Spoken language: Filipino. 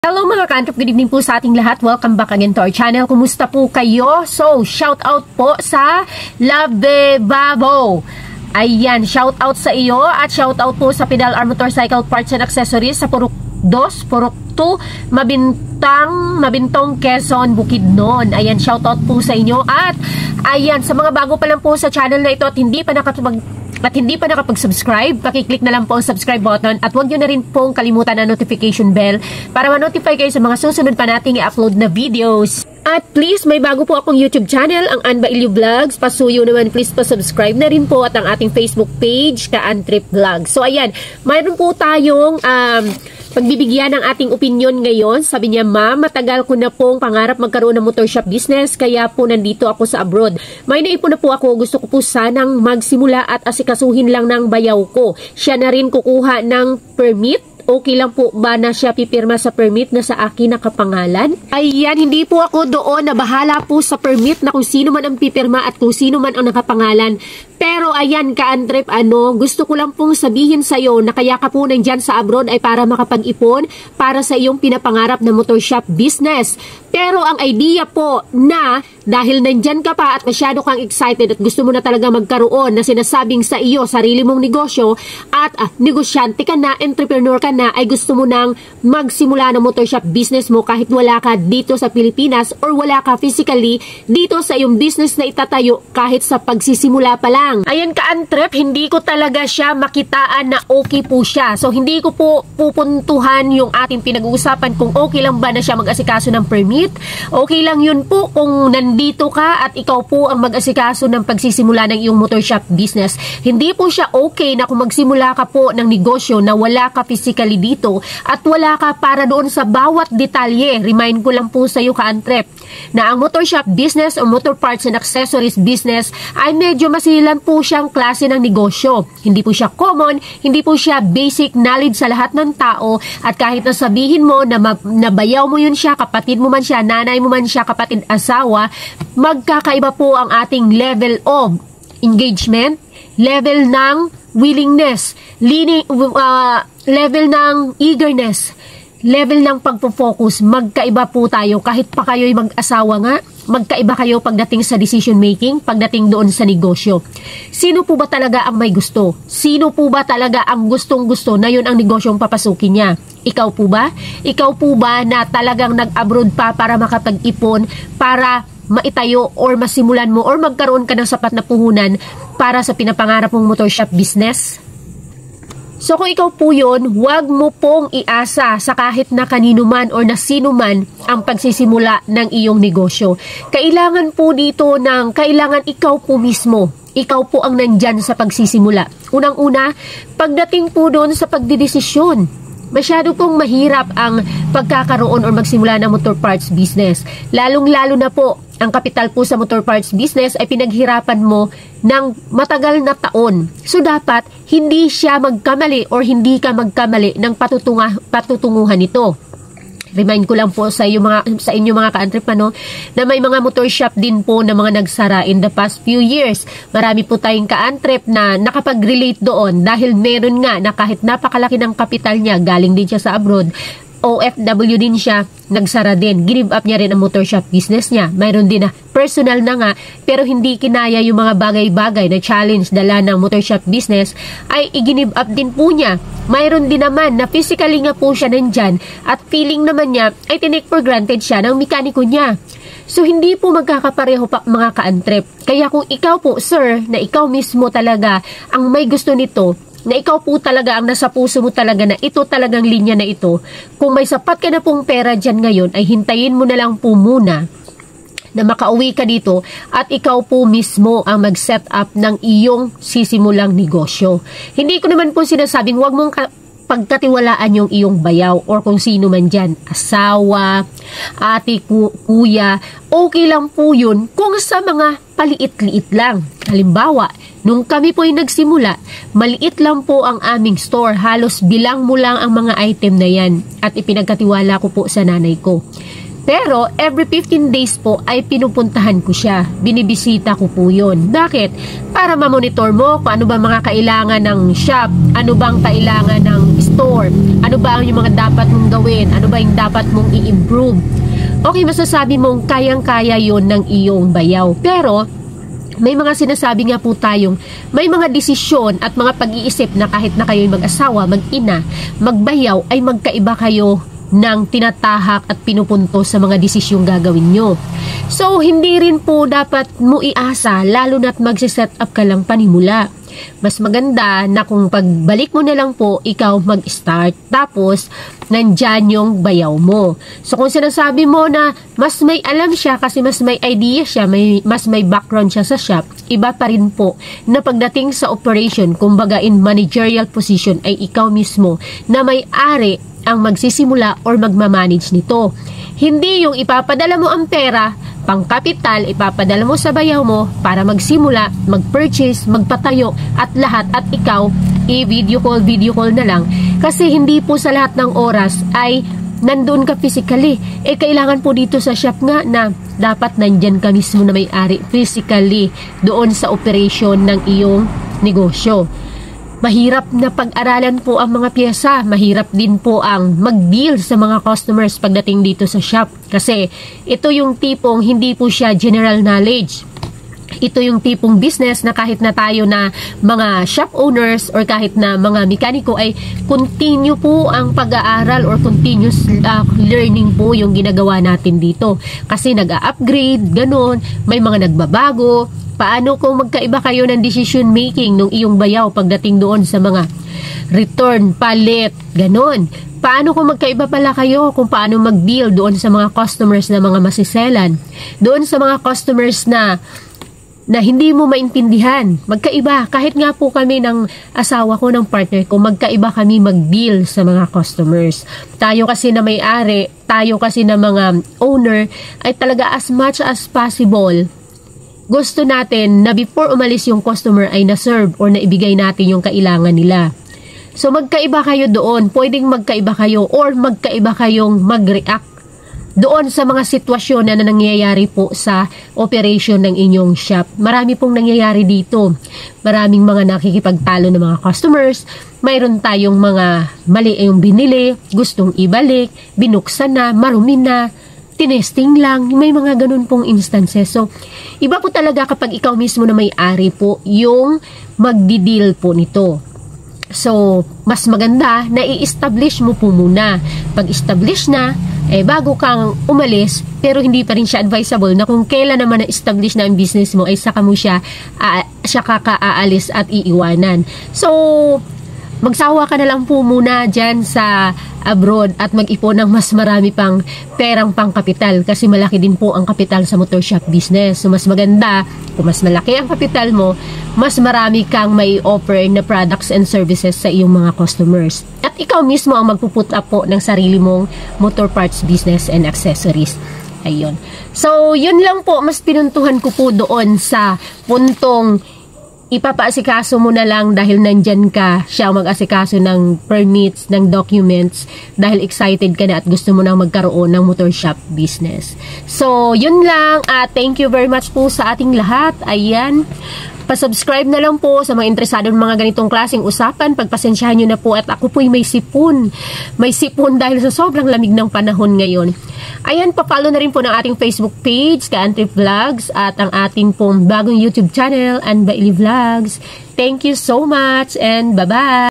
Hello mga kantrop, good evening po sa ating lahat. Welcome back again to our channel. Kumusta po kayo? So, shout out po sa Love Babo. Ayan, shout out sa iyo at shout out po sa Pedal Arm Motorcycle Parts and Accessories sa Purok 2, Purok 2, Mabintong, Quezon, Bukidnon. Ayan, shout out po sa inyo. At ayan, sa mga bago pa lang po sa channel na ito at hindi pa nakapag-subscribe, pakiclick na lang po ang subscribe button at huwag nyo na rin pong kalimutan ang notification bell para ma-notify kayo sa mga susunod pa nating i-upload na videos. At please, may bago po akong YouTube channel, ang Ann Bailio Vlogs. Pasuyo naman, please pa-subscribe na rin po at ang ating Facebook page, Ka-Antrip Vlogs. So ayan, mayroon po tayong pagbibigyan ng ating opinion ngayon. Sabi niya, ma'am, matagal ko na pong pangarap magkaroon ng motor shop business, kaya po nandito ako sa abroad. May naipon na po ako, gusto ko po sanang magsimula at asikasuhin lang ng bayaw ko. Siya na rin kukuha ng permit. Okay lang po ba na siya pipirma sa permit na sa akin nakapangalan? Ayan, hindi po ako doon na bahala po sa permit na kung sino man ang pipirma at kung sino man ang nakapangalan. Pero ayan, Ka-Antrip, gusto ko lang pong sabihin sa'yo na kaya ka po nandyan sa abroad ay para makapag-ipon para sa iyong pinapangarap na motor shop business. Pero ang idea po na dahil nandyan ka pa at masyado kang excited at gusto mo na talaga magkaroon na sinasabing sa iyo, sarili mong negosyo at negosyante ka na, entrepreneur ka na, ay gusto mo nang magsimula ng motor shop business mo kahit wala ka dito sa Pilipinas or wala ka physically dito sa iyong business na itatayo kahit sa pagsisimula pa lang. Ayan, Ka-Antrip, hindi ko talaga siya makitaan na okay po siya. So hindi ko po pupuntuhan yung ating pinag-uusapan kung okay lang ba na siya mag-asikaso ng permit. Okay lang yun po kung nandito ka at ikaw po ang mag-asikaso ng pagsisimula ng iyong motor shop business. Hindi po siya okay na kung magsimula ka po ng negosyo na wala ka physically dito at wala ka para doon sa bawat detalye. Remind ko lang po sa iyo, Ka-Antrip, na ang motor shop business o motor parts and accessories business ay medyo masilan po siyang klase ng negosyo. Hindi po siya common, hindi po siya basic knowledge sa lahat ng tao at kahit na sabihin mo na nabayaw mo yun siya, kapatid mo man siya, nanay mo man siya, kapatid, asawa, magkakaiba po ang ating level of engagement, level ng willingness, level ng eagerness, level ng pagpo-focus. Magkaiba po tayo kahit pa kayo'y mag-asawa nga, magkaiba kayo pagdating sa decision making, pagdating doon sa negosyo. Sino po ba talaga ang may gusto? Sino po ba talaga ang gustong-gusto na yun ang negosyong papasukin niya? Ikaw po ba? Ikaw po ba na talagang nag-abroad pa para makapag-ipon, para maitayo or masimulan mo or magkaroon ka ng sapat na puhunan para sa pinapangarap mong motor shop business? So kung ikaw po yun, huwag mo pong iasa sa kahit na kanino man or na sino man ang pagsisimula ng iyong negosyo. Kailangan po dito kailangan ikaw po mismo. Ikaw po ang nandyan sa pagsisimula. Unang-una, pagdating po doon sa pagdidesisyon, masyado pong mahirap ang pagkakaroon or magsimula ng motor parts business. Lalong-lalo na po, ang kapital po sa motor parts business ay pinaghirapan mo ng matagal na taon. So dapat hindi siya magkamali or hindi ka magkamali ng patutunguhan nito. Remind ko lang po sa inyo mga Ka-Antrip na may mga motor shop din po na mga nagsara in the past few years. Marami po tayong Ka-Antrip na nakapag-relate doon dahil meron nga na kahit napakalaki ng kapital niya, galing din siya sa abroad, OFW din siya, nagsara din. Give up niya rin ang motor shop business niya. Mayroon din na personal na nga, pero hindi kinaya yung mga bagay-bagay na challenge dala ng motor shop business, ay i-give up din po niya. Mayroon din naman na physically nga po siya nandyan at feeling naman niya ay tinake for granted siya ng mekaniko niya. So hindi po magkakapareho pa mga Ka-Antrip. Kaya kung ikaw po, sir, na ikaw mismo talaga ang may gusto nito, na ikaw po talaga ang nasa puso mo talaga na ito talagang linya na ito, kung may sapat ka na pong pera dyan ngayon, ay hintayin mo na lang po muna na makauwi ka dito at ikaw po mismo ang mag-set up ng iyong sisimulang negosyo. Hindi ko naman po sinasabing huwag mong pagkatiwalaan yung iyong bayaw or kung sino man dyan, asawa, ate, kuya, okay lang po yun kung sa mga paliit-liit lang. Halimbawa, nung kami po ay nagsimula, maliit lang po ang aming store, halos bilang mo lang ang mga item na yan at ipinagkatiwala ko po sa nanay ko. Pero every 15 days po ay pinupuntahan ko siya. Binibisita ko po yun. Bakit? Para ma-monitor mo kung ano ba mga kailangan ng shop, ano bang kailangan ng store, ano ba yung mga dapat mong gawin, ano ba yung dapat mong i-improve. Okay, masasabi mong kayang-kaya yon ng iyong bayaw. Pero may mga sinasabi nga po tayong may mga desisyon at mga pag-iisip na kahit na kayo'y mag-asawa, mag-ina, magbayaw ay magkaiba kayo ng tinatahak at pinupunto sa mga desisyong gagawin nyo. So, hindi rin po dapat mo iasa, lalo na't magsiset up ka lang panimula. Mas maganda na kung pagbalik mo na lang po, ikaw mag-start. Tapos, nandyan yung bayaw mo. So, kung sinasabi mo na mas may alam siya kasi mas may idea siya, mas may background siya sa shop, iba pa rin po na pagdating sa operation, kumbaga in managerial position, ay ikaw mismo na may-ari ang magsisimula or magmamanage nito. Hindi yung ipapadala mo ang pera, pang kapital, ipapadala mo sa bayaw mo para magsimula, mag-purchase, magpatayo at lahat at ikaw i-video call na lang. Kasi hindi po sa lahat ng oras ay nandun ka physically. Kailangan po dito sa shop nga na dapat nandyan ka mismo na may-ari physically doon sa operation ng iyong negosyo. Mahirap na pag-aralan po ang mga piyesa. Mahirap din po ang mag-deal sa mga customers pagdating dito sa shop. Kasi ito yung tipong hindi po siya general knowledge. Ito yung tipong business na kahit na tayo na mga shop owners or kahit na mga mekaniko ay continue po ang pag-aaral or continuous learning po yung ginagawa natin dito. Kasi nag-a-upgrade, ganun, may mga nagbabago. Paano kung magkaiba kayo ng decision making nung iyong bayaw pagdating doon sa mga return, palit, ganon? Paano kung magkaiba pala kayo kung paano mag-deal doon sa mga customers na mga masiselan? Doon sa mga customers na hindi mo maintindihan. Magkaiba. Kahit nga po kami ng asawa ko, ng partner ko, magkaiba kami mag-deal sa mga customers. Tayo kasi na may-ari, tayo kasi na mga owner, ay talaga as much as possible, gusto natin na before umalis yung customer ay na-serve or naibigay natin yung kailangan nila. So magkaiba kayo doon, pwedeng magkaiba kayo or magkaiba kayong mag-react doon sa mga sitwasyon na nangyayari po sa operation ng inyong shop. Marami pong nangyayari dito. Maraming mga nakikipagtalo ng mga customers. Mayroon tayong mga mali yung binili, gustong ibalik, binuksan na, marumi na, tinesting lang, may mga ganun pong instances. So, iba po talaga kapag ikaw mismo na may-ari po yung magdi-deal po nito. So, mas maganda na i-establish mo po muna. Pag-establish na, bago kang umalis, pero hindi pa rin siya advisable na kung kailan naman na-establish na ang business mo, ay saka mo siya aalis at iiwanan. So, magsawa ka na lang po muna dyan sa abroad at mag-ipon ng mas marami pang perang pang kapital kasi malaki din po ang kapital sa motor shop business. So, mas maganda, kung mas malaki ang kapital mo, mas marami kang may offer na products and services sa iyong mga customers. At ikaw mismo ang magpuput up po ng sarili mong motor parts business and accessories. Ayun. So, yun lang po, mas pinuntuhan ko po doon sa puntong ipapaasikaso mo na lang dahil nandyan ka, siya mag-asikaso ng permits, ng documents, dahil excited ka na at gusto mo nang magkaroon ng motor shop business. So, yun lang. Thank you very much po sa ating lahat. Ayan. Pa-subscribe na lang po sa mga interesado ng mga ganitong klaseng usapan. Pagpasensyahan nyo na po at ako po'y may sipon. May sipon dahil sa sobrang lamig ng panahon ngayon. Ayan, papalo na rin po ng ating Facebook page, Ka-Antri Vlogs, at ang ating pong bagong YouTube channel, Ann Bailey Vlogs. Thank you so much and bye-bye!